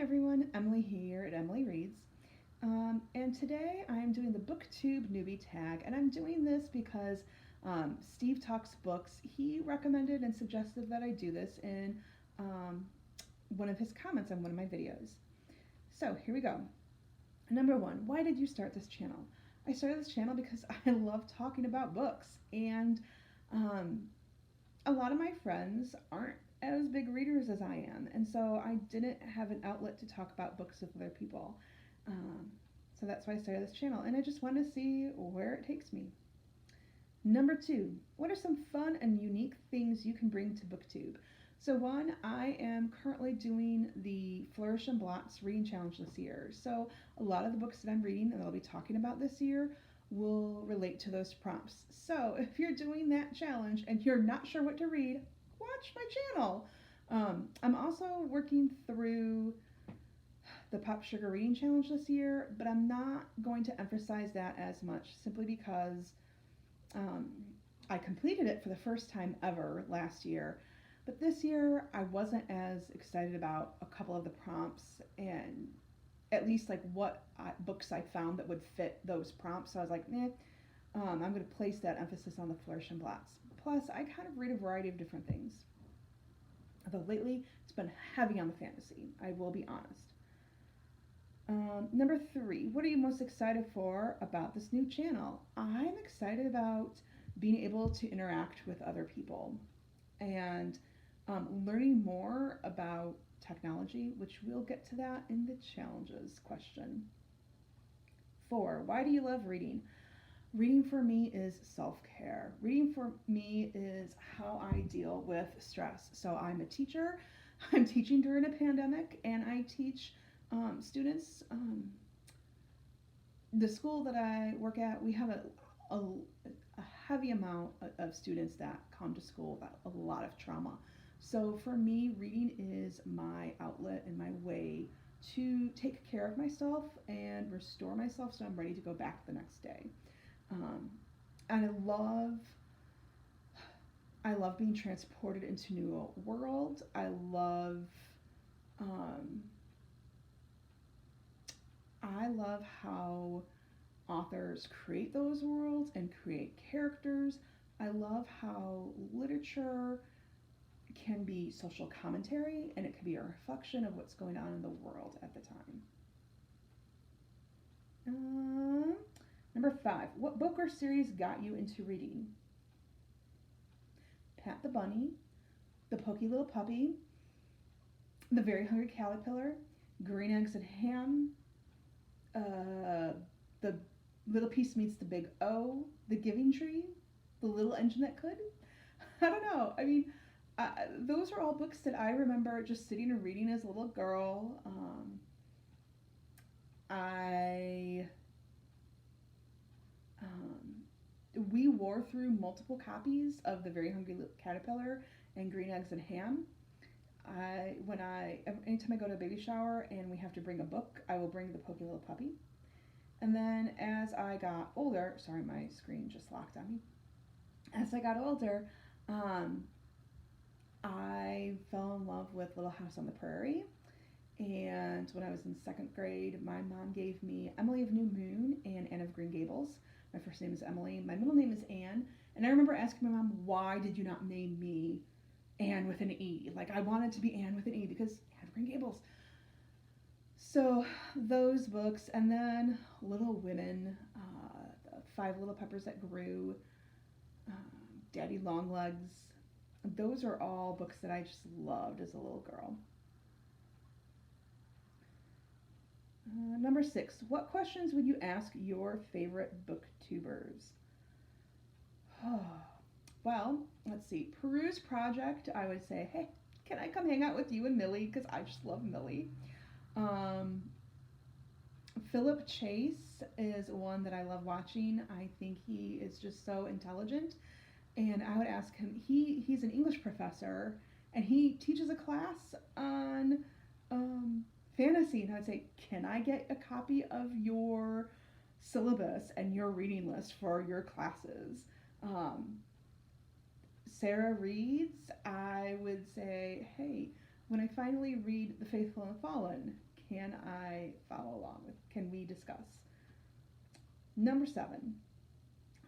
everyone, Emily here at Emily Reads. And today I'm doing the BookTube Newbie Tag, and I'm doing this because Steve Talks Books, he recommended and suggested that I do this in um, one of his comments on one of my videos. So here we go. Number one, why did you start this channel? I started this channel because I love talking about books, and um, a lot of my friends aren't as big readers as I am, and so I didn't have an outlet to talk about books with other people. Um, so that's why I started this channel, and I just want to see where it takes me. Number two, what are some fun and unique things you can bring to BookTube? So one, I am currently doing the Flourish and Blots reading challenge this year. So a lot of the books that I'm reading and I'll be talking about this year will relate to those prompts. So if you're doing that challenge and you're not sure what to read, watch my channel. I'm also working through the Pop Sugar Reading Challenge this year, but I'm not going to emphasize that as much simply because um, I completed it for the first time ever last year. But this year, I wasn't as excited about a couple of the prompts and at least like what books I found that would fit those prompts. So I was like, I'm going to place that emphasis on the Flourish and Blots. Plus, I kind of read a variety of different things. Although lately, it's been heavy on the fantasy, I will be honest. Number three, what are you most excited for about this new channel? I'm excited about being able to interact with other people and learning more about technology, which we'll get to that in the challenges question. Four, why do you love reading? Reading for me is self-care. Reading for me is how I deal with stress. So I'm a teacher. I'm teaching during a pandemic, and I teach students. The school that I work at, we have a heavy amount of students that come to school with a lot of trauma. So for me, reading is my outlet and my way to take care of myself and restore myself so I'm ready to go back the next day. And I love being transported into new worlds. Um, I love how authors create those worlds and create characters. I love how literature can be social commentary and it can be a reflection of what's going on in the world at the time. Number five, what book or series got you into reading? Pat the Bunny, The Pokey Little Puppy, The Very Hungry Caterpillar, Green Eggs and Ham, The Little Piece Meets the Big O, The Giving Tree, The Little Engine That Could. I don't know. I mean, those are all books that I remember just sitting and reading as a little girl. We wore through multiple copies of The Very Hungry Caterpillar and Green Eggs and Ham. Anytime I go to a baby shower and we have to bring a book, I will bring The Pokey Little Puppy. And then as I got older, sorry, my screen just locked on me. As I got older, I fell in love with Little House on the Prairie. And when I was in second grade, my mom gave me Emily of New Moon and Anne of Green Gables. My first name is Emily. My middle name is Anne. And I remember asking my mom, why did you not name me Anne with an E? Like, I wanted to be Anne with an E because Anne of Green Gables. So those books, and then Little Women, The Five Little Peppers That Grew, Daddy Longlegs. Those are all books that I just loved as a little girl. Number six, what questions would you ask your favorite booktubers? Well, let's see. Peruse Project, I would say, hey, can I come hang out with you and Millie? Because I just love Millie. Philip Chase is one that I love watching. I think he is just so intelligent. And I would ask him, he's an English professor, and he teaches a class on fantasy. And I would say, can I get a copy of your syllabus and your reading list for your classes? Sarah reads, I would say, hey, when I finally read The Faithful and Fallen, can I follow along with? Can we discuss? Number 7.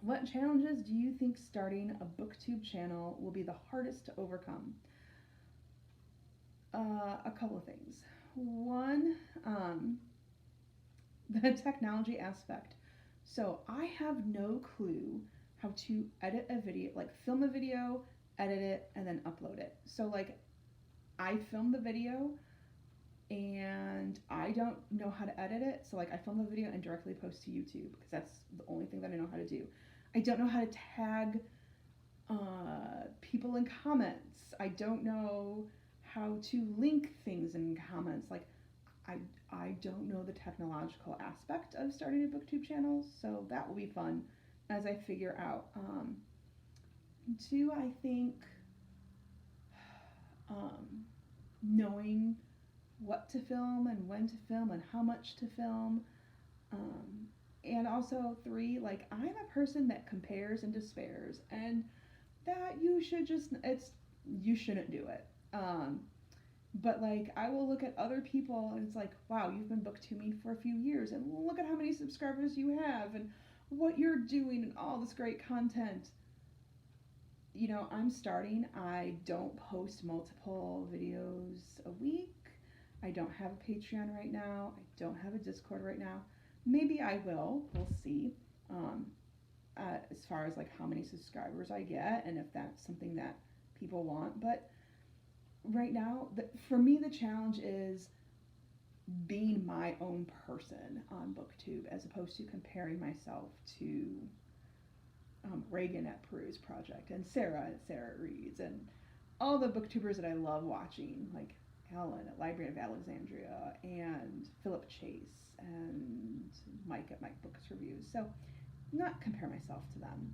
What challenges do you think starting a booktube channel will be the hardest to overcome? A couple of things. One, the technology aspect. So I have no clue how to edit a video, like film a video, edit it, and then upload it. So like I film the video and I don't know how to edit it. So like I film the video and directly post to YouTube because that's the only thing that I know how to do. I don't know how to tag people in comments. I don't know how to link things in comments. Like I don't know the technological aspect of starting a booktube channel, so that will be fun as I figure out. 2, I think knowing what to film and when to film and how much to film. And also 3, like I'm a person that compares and despairs, and that you shouldn't do it. But like I will look at other people and it's like, wow, you've been booktubing for a few years and look at how many subscribers you have and what you're doing and all this great content. You know, I'm starting. I don't post multiple videos a week. I don't have a Patreon right now. I don't have a Discord right now. Maybe I will. We'll see. As far as like how many subscribers I get and if that's something that people want. But right now, for me, the challenge is being my own person on BookTube as opposed to comparing myself to Reagan at Peru's Project and Sarah at Sarah Reads and all the booktubers that I love watching, like Helen at Library of Alexandria and Philip Chase and Mike at Mike Books Reviews. So not compare myself to them.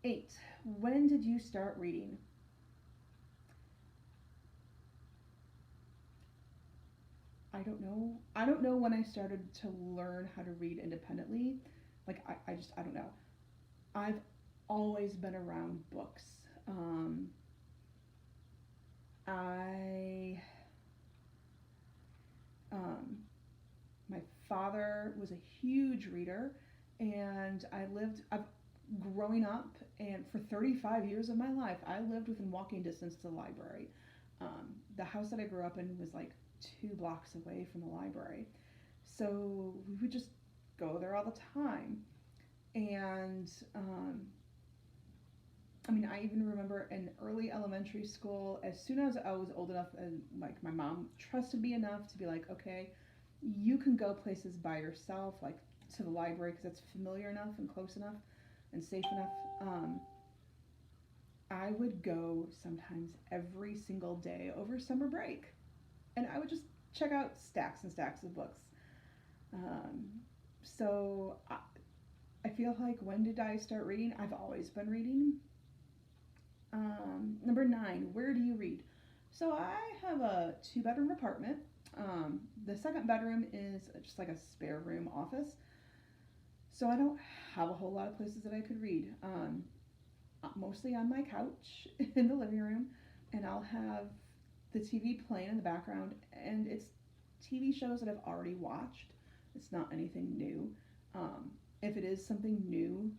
8. When did you start reading? I don't know when I started to learn how to read independently. Like I don't know. I've always been around books. My father was a huge reader, and I've growing up, and for 35 years of my life, I lived within walking distance to the library. The house that I grew up in was like 2 blocks away from the library. So we would just go there all the time. And I even remember in early elementary school, as soon as I was old enough and like my mom trusted me enough to be like, okay, you can go places by yourself, like to the library because it's familiar enough and close enough and safe enough. I would go sometimes every single day over summer break. And I would just check out stacks and stacks of books. So I feel like, when did I start reading? I've always been reading. Number 9, where do you read? So I have a 2-bedroom apartment. The second bedroom is just like a spare room office. So I don't have a whole lot of places that I could read. Mostly on my couch in the living room, and I'll have the TV playing in the background, and it's TV shows that I've already watched. It's not anything new. If it is something new,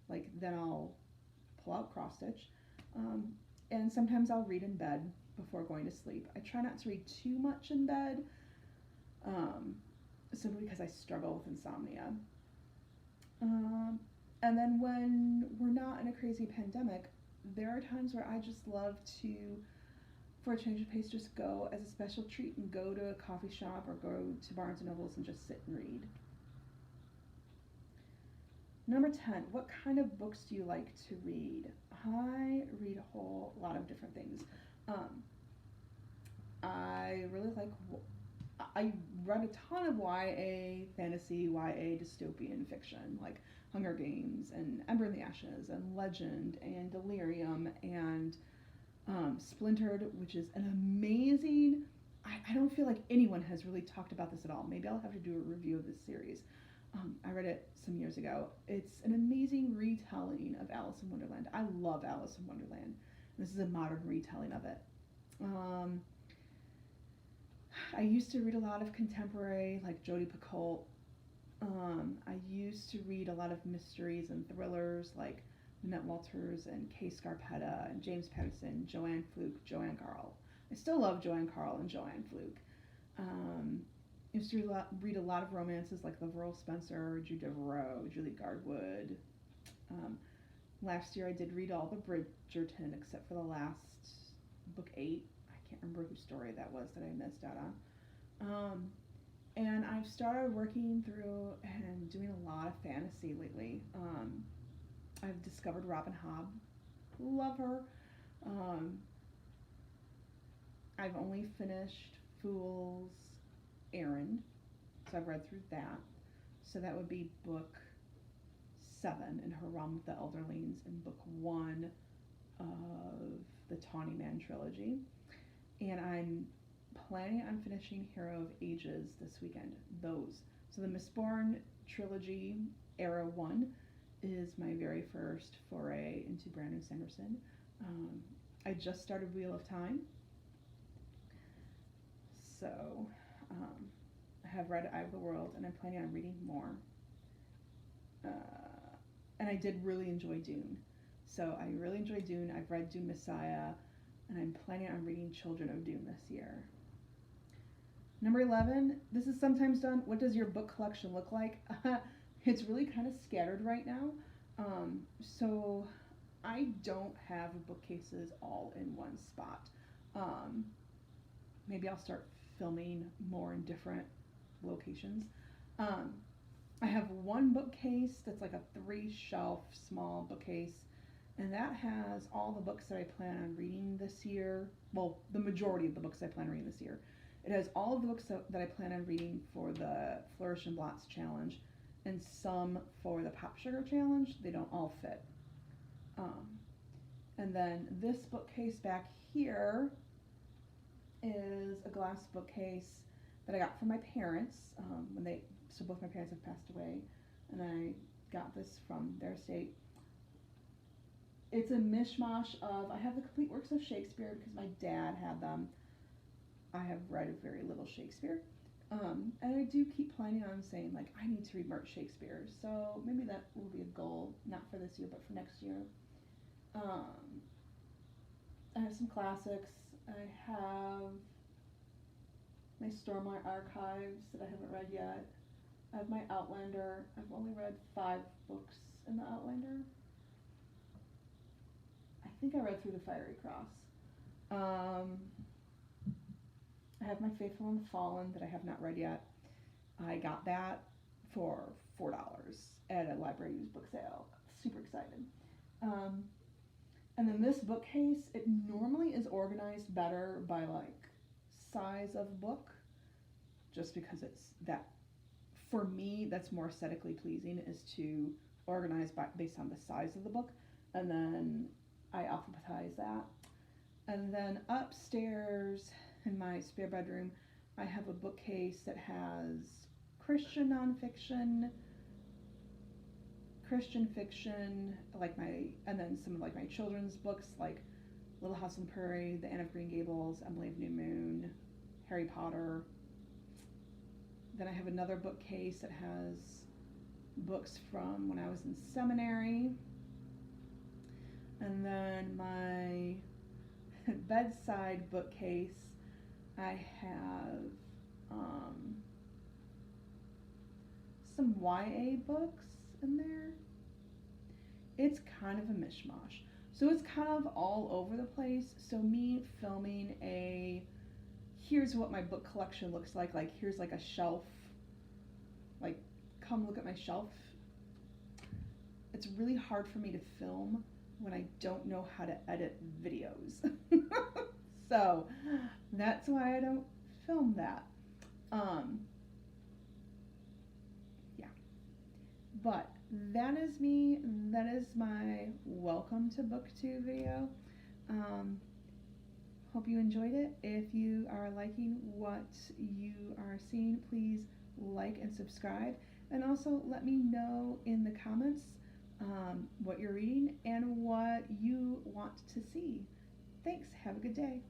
like then I'll pull out cross stitch. And sometimes I'll read in bed before going to sleep. I try not to read too much in bed, simply because I struggle with insomnia. And then when we're not in a crazy pandemic, there are times where I just love to, for a change of pace, just go as a special treat and go to a coffee shop or go to Barnes & Nobles and just sit and read. Number 10, what kind of books do you like to read? I read a whole lot of different things. I read a ton of YA fantasy, YA dystopian fiction, like Hunger Games and Ember in the Ashes and Legend and Delirium and Splintered, which is an amazing, I don't feel like anyone has really talked about this at all. Maybe I'll have to do a review of this series. I read it some years ago. It's an amazing retelling of Alice in Wonderland. I love Alice in Wonderland. This is a modern retelling of it. I used to read a lot of contemporary, like Jodi Picoult. I used to read a lot of mysteries and thrillers, like Nanette Walters and Kay Scarpetta and James Patterson, Joanne Fluke, Joanne Carl. I still love Joanne Carl and Joanne Fluke. I used to read a lot of romances like Lavrell Spencer, Jude Deveraux, Julie Garwood. Um, Last year I did read all the Bridgerton except for the last book 8. I can't remember whose story that was that I missed out on. And I've started working through and doing a lot of fantasy lately. I've discovered Robin Hobb. Love her. I've only finished Fool's Errand, so I've read through that. So that would be book 7 in her Realm of the Elderlings and book 1 of the Tawny Man trilogy. And I'm planning on finishing Hero of Ages this weekend. Those. So the Mistborn trilogy, Era 1, is my very first foray into Brandon Sanderson. I just started Wheel of Time. So I have read Eye of the World, and I'm planning on reading more. And I did really enjoy Dune. So I really enjoyed Dune. I've read Dune Messiah, and I'm planning on reading Children of Dune this year. Number 11, this is sometimes done. What does your book collection look like? It's really kind of scattered right now. So I don't have bookcases all in one spot. Maybe I'll start filming more in different locations. I have one bookcase that's like a 3-shelf small bookcase, and that has all the books that I plan on reading this year. Well, the majority of the books I plan on reading this year. It has all of the books that I plan on reading for the Flourish and Blots Challenge, and some for the Pop Sugar Challenge. They don't all fit. And then this bookcase back here is a glass bookcase that I got from my parents so both my parents have passed away, and I got this from their estate. It's a mishmash of, I have the complete works of Shakespeare because my dad had them. I have read very little Shakespeare, and I do keep planning on saying, like, I need to read more Shakespeare, so maybe that will be a goal, not for this year, but for next year. I have some classics. I have my Stormlight Archives that I haven't read yet. I have my Outlander. I've only read 5 books in the Outlander. I think I read through the Fiery Cross. I have my Faithful and Fallen that I have not read yet. I got that for $4 at a library used book sale. Super excited. And then this bookcase, it normally is organized better by like size of book, just because it's that, for me, that's more aesthetically pleasing, is to organize based on the size of the book, and then I alphabetize that. And then upstairs in my spare bedroom, I have a bookcase that has Christian nonfiction, Christian fiction, and then some of like my children's books, like Little House on the Prairie, The Anne of Green Gables, Emily of New Moon, Harry Potter. Then I have another bookcase that has books from when I was in seminary. And then my bedside bookcase, I have some YA books in there. It's kind of a mishmash. So it's kind of all over the place. So me filming here's what my book collection looks like here's like a shelf, like come look at my shelf. It's really hard for me to film when I don't know how to edit videos. So that's why I don't film that. Yeah. But that is me. That is my welcome to BookTube video. Hope you enjoyed it. If you are liking what you are seeing, please like and subscribe. And also let me know in the comments what you're reading and what you want to see. Thanks. Have a good day.